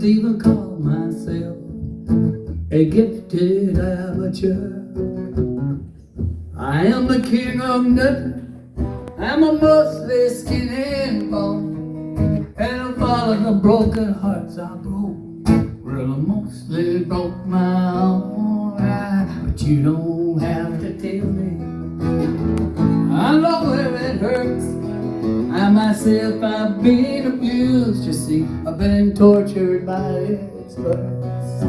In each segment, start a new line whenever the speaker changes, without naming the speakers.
wouldn't even call myself a gifted amateur. I am the king of nothing. I'm a mostly skin and bone, and of all of the broken hearts I broke, well, I mostly broke my own. But you don't have to tell me. I know where it hurts. I myself, I've been abused. You see, I've been tortured by experts.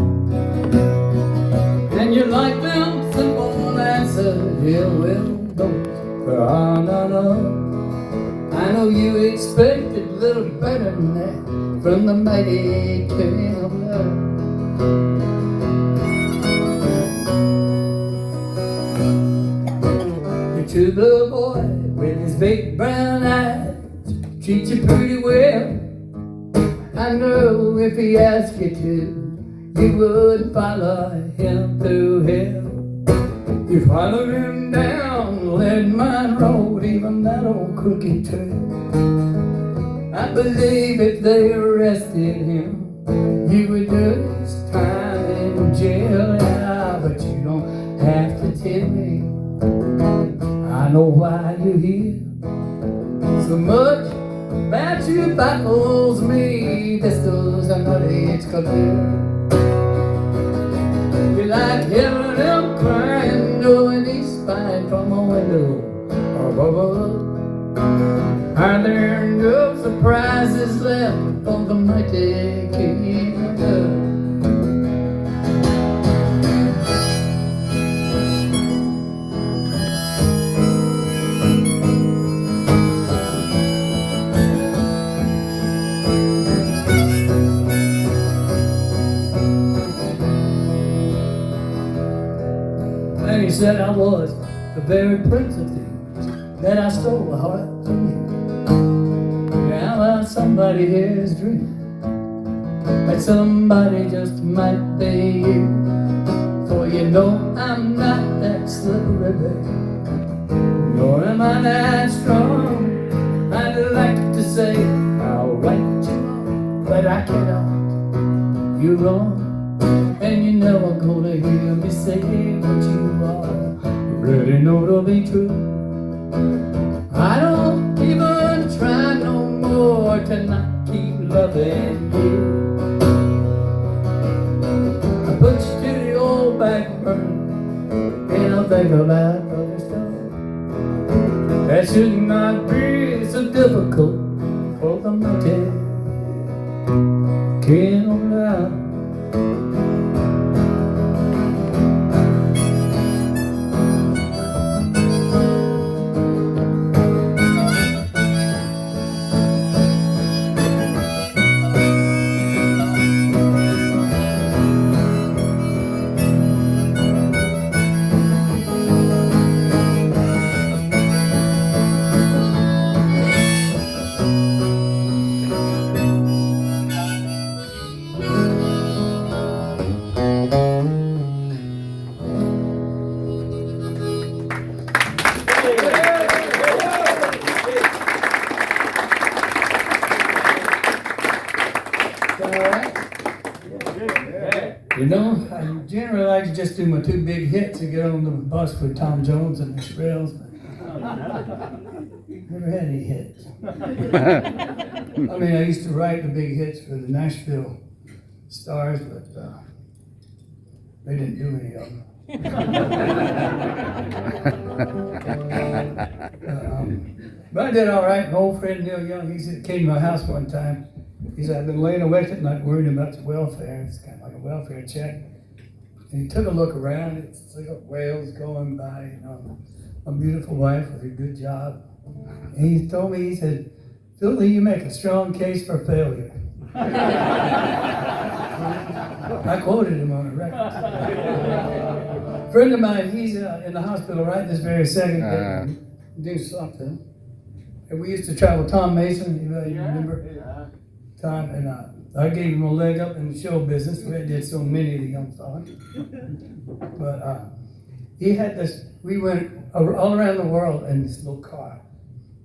And you like them simple answers, yeah, well, those are not enough. I know you expected a little better than that from the mighty king of love. Your true blue boy with his big brown eyes treats you pretty well. I know if he asked you to, you would follow him through hell. You followed him down Lead Mine Road, even that old crooked trail. I believe if they arrested him, he would do his time in jail. Yeah, but you don't have to tell me. I know why you're here. So much about you baffles me. Pistols and money, it's clear. You like hearing them crying, knowing he's spying from a window above us. Are there no surprises left for the mighty king of love? And he said I was the very prince of thieves, that I stole a heart from you. Now well, somebody here is dreaming that somebody just might be you. For you know I'm not that slippery, baby, nor am I that strong. I'd like to say I'll right you wrong, but I cannot. You're wrong. And you're never gonna hear me say what you are really know to be true. I don't even try no more to not keep loving you. I put you to the old back burner, and I'll think about other stuff. That should not be so difficult for the mighty king of love. You know, I generally like to just do my two big hits and get on the bus with Tom Jones and the Shrills. Never had any hits. I mean, I used to write the big hits for the Nashville Stars, but they didn't do any of them. But I did all right. An old friend, Neil Young, he came to my house one time. He said, I've been laying awake at night worrying about the welfare. It's kind of like a welfare check. And he took a look around. It's like whales going by, you know, a beautiful wife with a good job. And he told me, he said, Philly, you make a strong case for failure. I quoted him on a record. A friend of mine, he's in the hospital right this very second, do something. And we used to travel, Tom Mason, you remember? Tom, and I gave him a leg up in the show business. We did so many of the young fellas. But he had this, we went all around the world in this little car.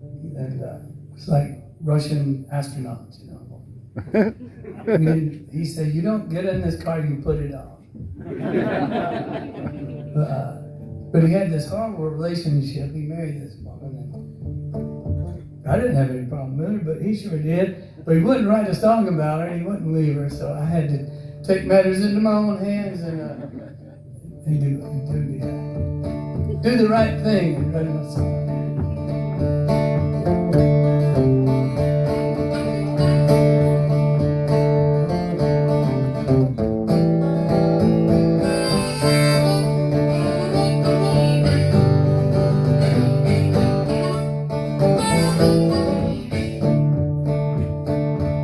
And it's like Russian astronauts, you know. And he said, you don't get in this car, you put it on. But he had this horrible relationship. He married this woman. And I didn't have any problem with her, but he sure did. But he wouldn't write a song about her, and he wouldn't leave her. So I had to take matters into my own hands and do the right thing and write him a song.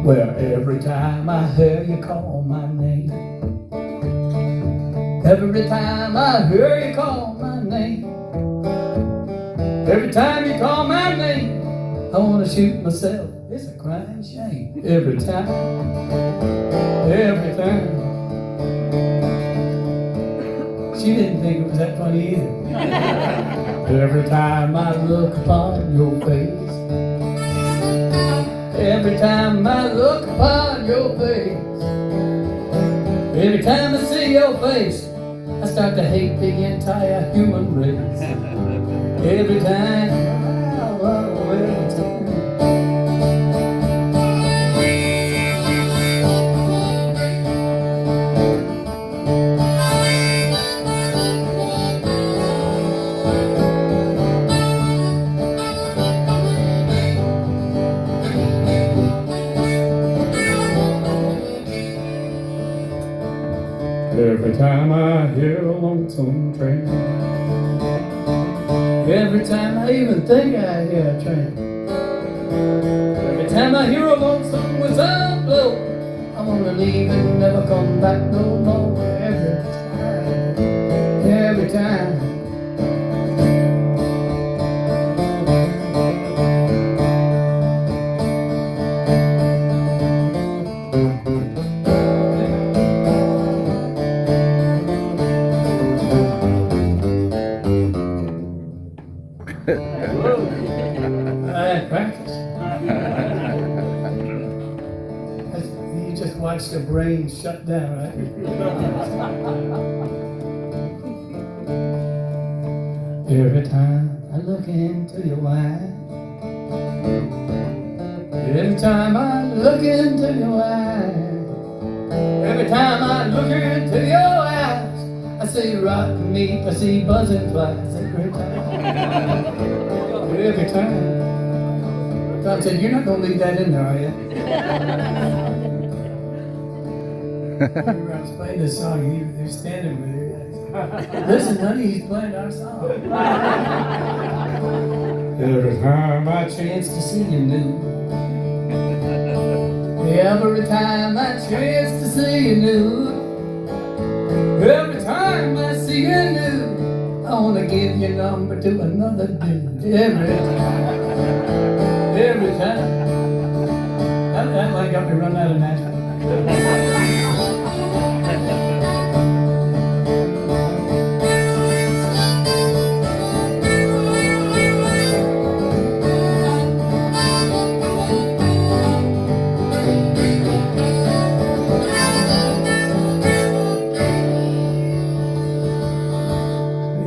Well, every time I hear you call my name, every time I hear you call my name, every time you call my name, I want to shoot myself. It's a crying shame. Every time, every time. She didn't think it was that funny either. Every time I look upon your face, every time I look upon your face, every time I see your face, I start to hate the entire human race. Every time, oh, every time. Every time I hear a lonesome train, every time I even think I hear a train, every time I hear a lonesome whistle blow, I want to leave and never come back no more. Every time. I had practice. You just watch the brain shut down, right? Every time I look into your eyes, every time I look into your eyes, every time I look into your eyes, I see rotten meat, I see buzzing flies. Every time. Every time. God said, you're not going to leave that in there, are you? I was playing this song, they're standing with her. Listen, honey, he's playing our song. Every time I chance to see you new, every time I chance to see you new, every time I see you new, I want to give your number to another dude. Every time. Every time. That might got me run out of Nashville.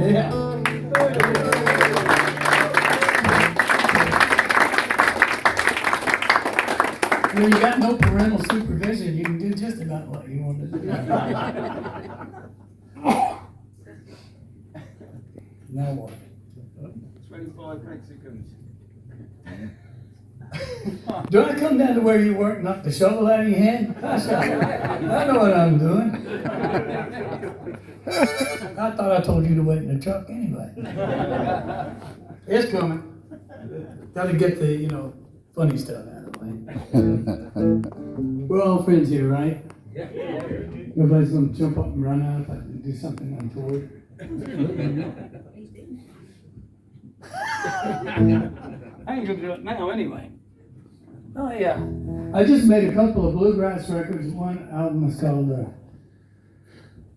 Yeah. When you got no parental supervision, you can do just about what you want to do. Now what?
25 Mexicans.
Do I come down to where you work, knock the shovel out of your hand? I know what I'm doing. I thought I told you to wait in the truck anyway. It's coming. Got to get the, funny stuff out of the way. We're all friends here, right? Nobody's going to jump up and run out if I do something untoward. I ain't going to do it now anyway. Oh, yeah. I just made a couple of bluegrass records. One album is called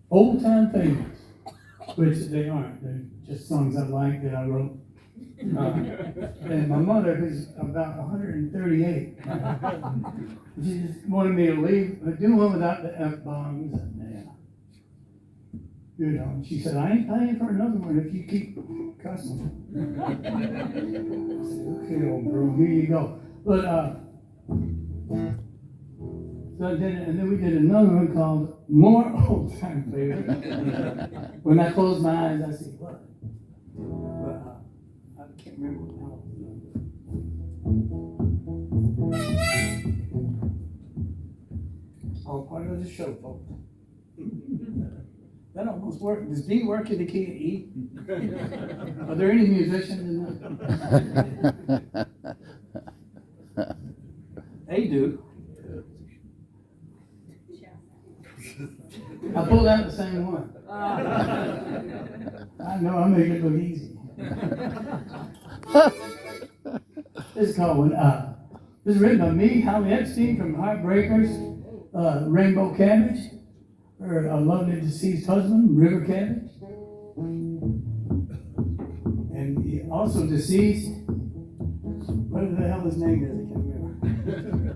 Old Time Favorites, which they aren't. They're just songs I like that I wrote And my mother, who's about 138, she just wanted me to leave, but do one without the F-bombs. And, you know, and she said, I ain't paying for another one if you keep cussing. I said, okay, old girl, here you go. But, so I did it, and then we did another one called More Old Time Favorites. When I close my eyes, I see what? But I can't remember what now. All part of the show, folks. That almost worked. Does D work in the key of E? Are there any musicians in that? They do. I pulled out the same one. I know, I make it look easy. This is called this is written by me, Howie Epstein from Heartbreakers, Rainbow Cabbage, her lovely deceased husband, River Cabbage, and he also deceased, what the hell his name is, I can't remember.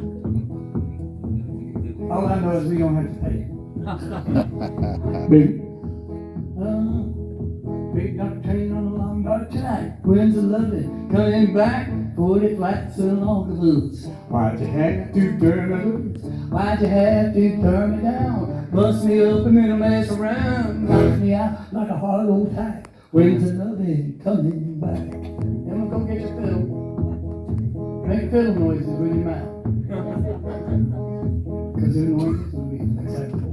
All I know is we don't have to pay. Big dark train on a long dark track, winds of loving, coming back, 40 flats along the boots. Why'd you have to turn me loose? Why'd you have to turn me down? Bust me up and then I mess around, knock me out like a hard old tack. Winds of loving, coming back. Then we'll go get your fiddle. Make fiddle noises with your mouth. Because the noises will be acceptable.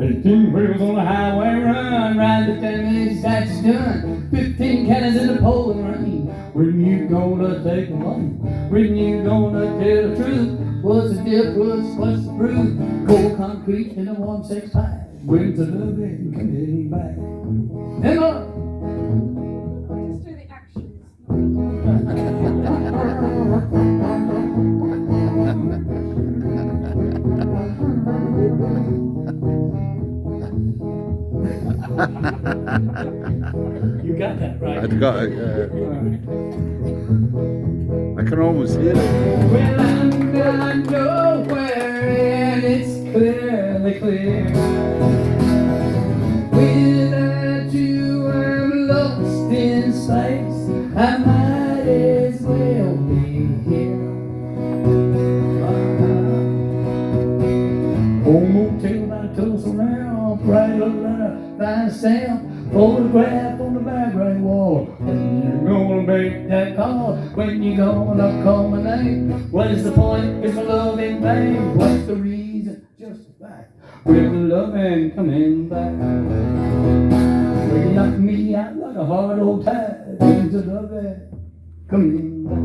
18 wheels on the highway run, ride the 10 minutes that's done. 15 cannons in the pouring rain. When you gonna take the money? When you gonna tell the truth? What's the difference? What's the proof? Cold concrete in a warm sex pie. Winds of loving coming back. Emma!
Just do the actions.
You got that right.
I've got it, I can almost hear it.
Well, I'm going nowhere and it's clearly clear. Without you, I'm lost in space. I might as well be here. Home motel by Tulsa around, write a letter, find a stamp, photograph on the background wall. When you gonna make that call? When you gonna call my name? What is the point? Is my love in vain? What's the reason? Just the fact. With the loving coming back. Well, you knock me out like a hard old tide. Into loving coming back.